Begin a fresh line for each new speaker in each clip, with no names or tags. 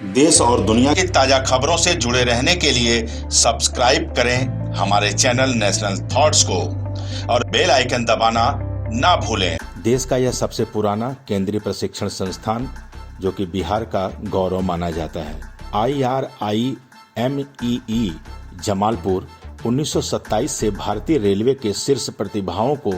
देश और दुनिया की ताजा खबरों से जुड़े रहने के लिए सब्सक्राइब करें हमारे चैनल नेशनल थॉट्स को और बेल आइकन दबाना ना भूलें।
देश का यह सबसे पुराना केंद्रीय प्रशिक्षण संस्थान जो कि बिहार का गौरव माना जाता है, IRIMEE जमालपुर 1927 से भारतीय रेलवे के शीर्ष प्रतिभाओं को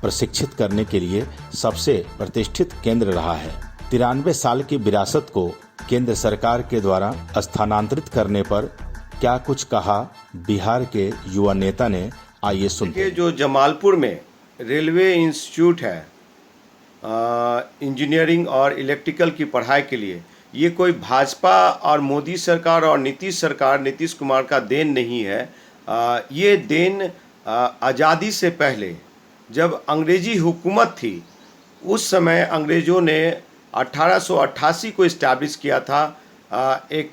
प्रशिक्षित करने के लिए सबसे प्रतिष्ठित केंद्र रहा है। 93 साल की विरासत को केंद्र सरकार के द्वारा स्थानांतरित करने पर क्या कुछ कहा बिहार के युवा नेता ने, आइए सुनते हैं।
जो जमालपुर में रेलवे इंस्टीट्यूट है इंजीनियरिंग और इलेक्ट्रिकल की पढ़ाई के लिए, ये कोई भाजपा और मोदी सरकार और नीतीश कुमार का देन नहीं है। ये देन आज़ादी से पहले जब अंग्रेजी हुकूमत थी, उस समय अंग्रेज़ों ने 1888 को इस्टेब्लिश किया था एक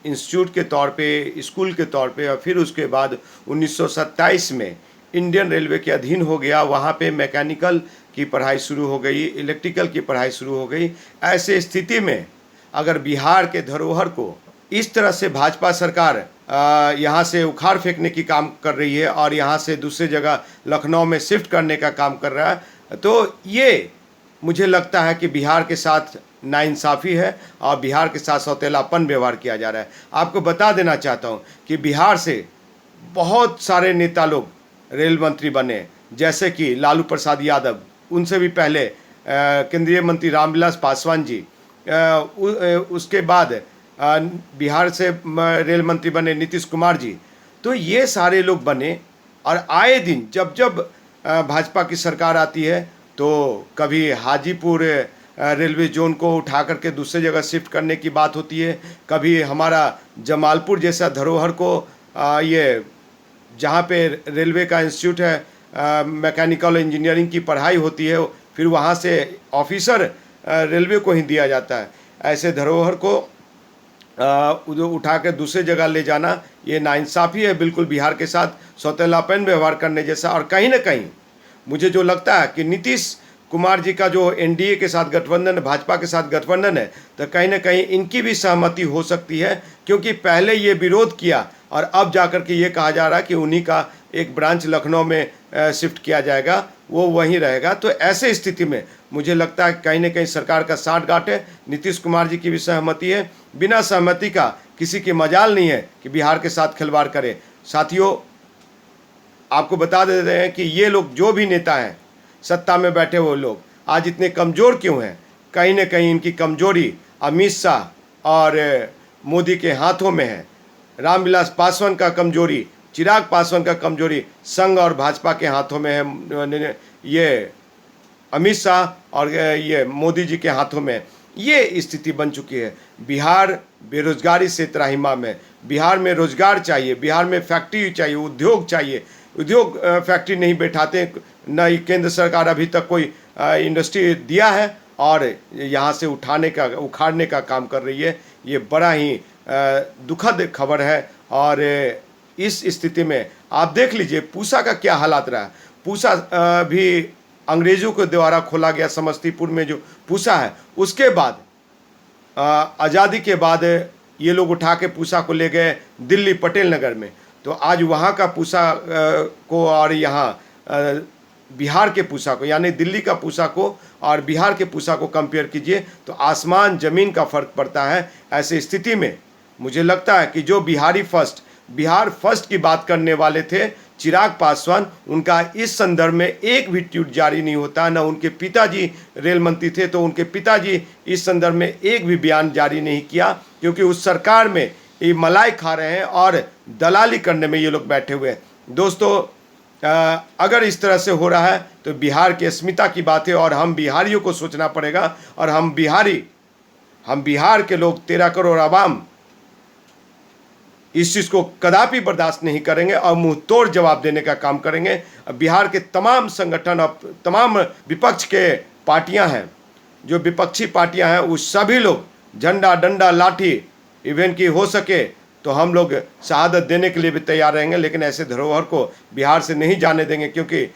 इंस्टीट्यूट के तौर पे, स्कूल के तौर पे, और फिर उसके बाद 1927 में इंडियन रेलवे के अधीन हो गया। वहाँ पे मैकेनिकल की पढ़ाई शुरू हो गई, इलेक्ट्रिकल की पढ़ाई शुरू हो गई। ऐसे स्थिति में अगर बिहार के धरोहर को इस तरह से भाजपा सरकार यहाँ से उखाड़ फेंकने की काम कर रही है और यहाँ से दूसरी जगह लखनऊ में शिफ्ट करने का काम कर रहा है, तो ये मुझे लगता है कि बिहार के साथ नाइंसाफ़ी है और बिहार के साथ सौतेलापन व्यवहार किया जा रहा है। आपको बता देना चाहता हूँ कि बिहार से बहुत सारे नेता लोग रेल मंत्री बने, जैसे कि लालू प्रसाद यादव, उनसे भी पहले केंद्रीय मंत्री रामविलास पासवान जी, उसके बाद बिहार से रेल मंत्री बने नीतीश कुमार जी। तो ये सारे लोग बने और आए दिन जब जब भाजपा की सरकार आती है तो कभी हाजीपुर रेलवे जोन को उठा करके दूसरे जगह शिफ्ट करने की बात होती है, कभी हमारा जमालपुर जैसा धरोहर को ये जहाँ पे रेलवे का इंस्टीट्यूट है मैकेनिकल इंजीनियरिंग की पढ़ाई होती है, फिर वहाँ से ऑफिसर रेलवे को ही दिया जाता है। ऐसे धरोहर को उठा कर दूसरे जगह ले जाना, ये नाइंसाफ़ी है बिल्कुल, बिहार के साथ सौतेलापन व्यवहार करने जैसा। और कहीं ना कहीं मुझे जो लगता है कि नीतीश कुमार जी का जो एनडीए के साथ गठबंधन, भाजपा के साथ गठबंधन है, तो कहीं ना कहीं इनकी भी सहमति हो सकती है, क्योंकि पहले ये विरोध किया और अब जाकर के ये कहा जा रहा है कि उन्हीं का एक ब्रांच लखनऊ में शिफ्ट किया जाएगा, वो वहीं रहेगा। तो ऐसे स्थिति में मुझे लगता है कहीं ना कहीं सरकार का साठगांठ है, नीतीश कुमार जी की भी सहमति है। बिना सहमति का किसी की मजाल नहीं है कि बिहार के साथ खिलवाड़ करे। साथियों, आपको बता देते हैं कि ये लोग जो भी नेता हैं सत्ता में बैठे हुए लोग आज इतने कमज़ोर क्यों हैं? कहीं ना कहीं इनकी कमज़ोरी अमित शाह और मोदी के हाथों में है। रामविलास पासवान का कमज़ोरी, चिराग पासवान का कमज़ोरी संघ और भाजपा के हाथों में है, ये अमित शाह और ये मोदी जी के हाथों में। ये स्थिति बन चुकी है। बिहार बेरोजगारी से त्राहिमाम में। बिहार में रोजगार चाहिए, बिहार में फैक्ट्री चाहिए, उद्योग चाहिए। उद्योग फैक्ट्री नहीं बैठाते, न ही केंद्र सरकार अभी तक कोई इंडस्ट्री दिया है और यहाँ से उखाड़ने का काम कर रही है। ये बड़ा ही दुखद खबर है। और इस स्थिति में आप देख लीजिए पूसा का क्या हालात रहा है। पूसा भी अंग्रेज़ों के द्वारा खोला गया, समस्तीपुर में जो पूसा है, उसके बाद आज़ादी के बाद ये लोग उठा के पूसा को ले गए दिल्ली पटेल नगर में। तो आज वहाँ का पूसा को और यहाँ बिहार के पूसा को, यानी दिल्ली का पूसा को और बिहार के पूसा को कंपेयर कीजिए तो आसमान ज़मीन का फ़र्क पड़ता है। ऐसे स्थिति में मुझे लगता है कि जो बिहार फर्स्ट की बात करने वाले थे चिराग पासवान, उनका इस संदर्भ में एक भी ट्वीट जारी नहीं होता। न उनके पिताजी रेल मंत्री थे तो उनके पिताजी इस संदर्भ में एक भी बयान जारी नहीं किया, क्योंकि उस सरकार में ये मलाई खा रहे हैं और दलाली करने में ये लोग बैठे हुए हैं। दोस्तों, अगर इस तरह से हो रहा है तो बिहार की अस्मिता की बात है और हम बिहारियों को सोचना पड़ेगा। और हम बिहार के लोग 13 करोड़ आवाम इस चीज़ को कदापि बर्दाश्त नहीं करेंगे और मुंह तोड़ जवाब देने का काम करेंगे। बिहार के तमाम संगठन और तमाम विपक्ष के पार्टियां हैं, जो विपक्षी पार्टियां हैं, उस सभी लोग झंडा डंडा लाठी इवेंट की हो सके तो हम लोग शहादत देने के लिए भी तैयार रहेंगे, लेकिन ऐसे धरोहर को बिहार से नहीं जाने देंगे, क्योंकि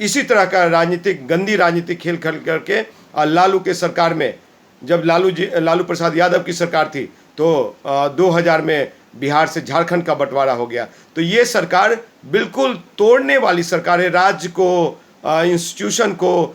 इसी तरह का गंदी राजनीतिक खेल खेल करके लालू के सरकार में जब लालू प्रसाद यादव की सरकार थी तो 2000 में बिहार से झारखंड का बंटवारा हो गया। तो ये सरकार बिल्कुल तोड़ने वाली सरकार है। राज्य को, इंस्टीट्यूशन को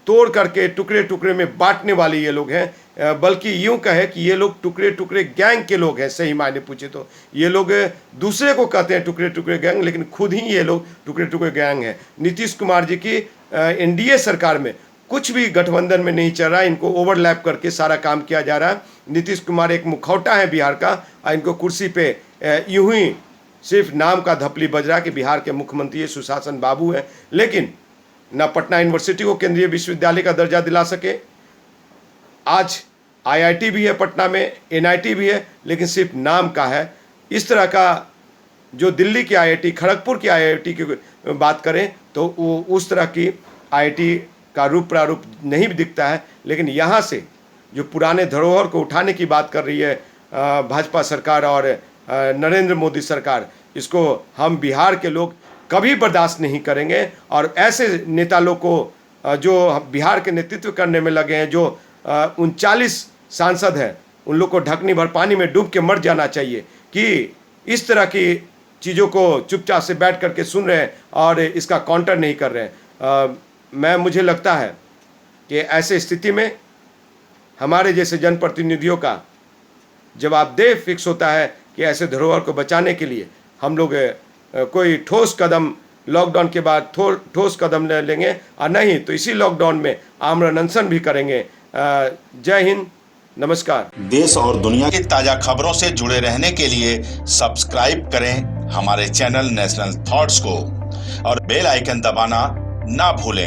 तोड़ करके टुकड़े टुकड़े में बांटने वाले ये लोग हैं। बल्कि यूं कहे कि ये लोग टुकड़े टुकड़े गैंग के लोग हैं। सही मायने पूछे तो ये लोग दूसरे को कहते हैं टुकड़े टुकड़े गैंग, लेकिन खुद ही ये लोग टुकड़े टुकड़े गैंग हैं। नीतीश कुमार जी की एनडीए सरकार में कुछ भी गठबंधन में नहीं चल रहा है। इनको ओवरलैप करके सारा काम किया जा रहा है। नीतीश कुमार एक मुखौटा है बिहार का, और इनको कुर्सी पे यूं ही सिर्फ नाम का धपली बज रहा है कि बिहार के मुख्यमंत्री सुशासन बाबू है, लेकिन ना पटना यूनिवर्सिटी को केंद्रीय विश्वविद्यालय का दर्जा दिला सके। आज आईआईटी भी है पटना में, एनआईटी भी है, लेकिन सिर्फ नाम का है। इस तरह का जो दिल्ली की आईआईटी, खड़गपुर की आईआईटी की बात करें तो वो उस तरह की आईआईटी का रूप प्रारूप नहीं दिखता है। लेकिन यहाँ से जो पुराने धरोहर को उठाने की बात कर रही है भाजपा सरकार और नरेंद्र मोदी सरकार, इसको हम बिहार के लोग कभी बर्दाश्त नहीं करेंगे। और ऐसे नेता लोग को जो बिहार के नेतृत्व करने में लगे हैं, जो 39 सांसद हैं, उन लोग को ढकनी भर पानी में डूब के मर जाना चाहिए कि इस तरह की चीज़ों को चुपचाप से बैठ करके सुन रहे हैं और इसका काउंटर नहीं कर रहे हैं। मुझे लगता है कि ऐसे स्थिति में हमारे जैसे जनप्रतिनिधियों का जवाबदेह फिक्स होता है कि ऐसे धरोहर को बचाने के लिए हम लोग कोई ठोस कदम लॉकडाउन के बाद ठोस कदम ले लेंगे, और नहीं तो इसी लॉकडाउन में आमरण अनशन भी करेंगे। जय हिंद, नमस्कार।
देश और दुनिया की ताजा खबरों से जुड़े रहने के लिए सब्सक्राइब करें हमारे चैनल नेशनल थॉट्स को और बेल आइकन दबाना ना भूलें।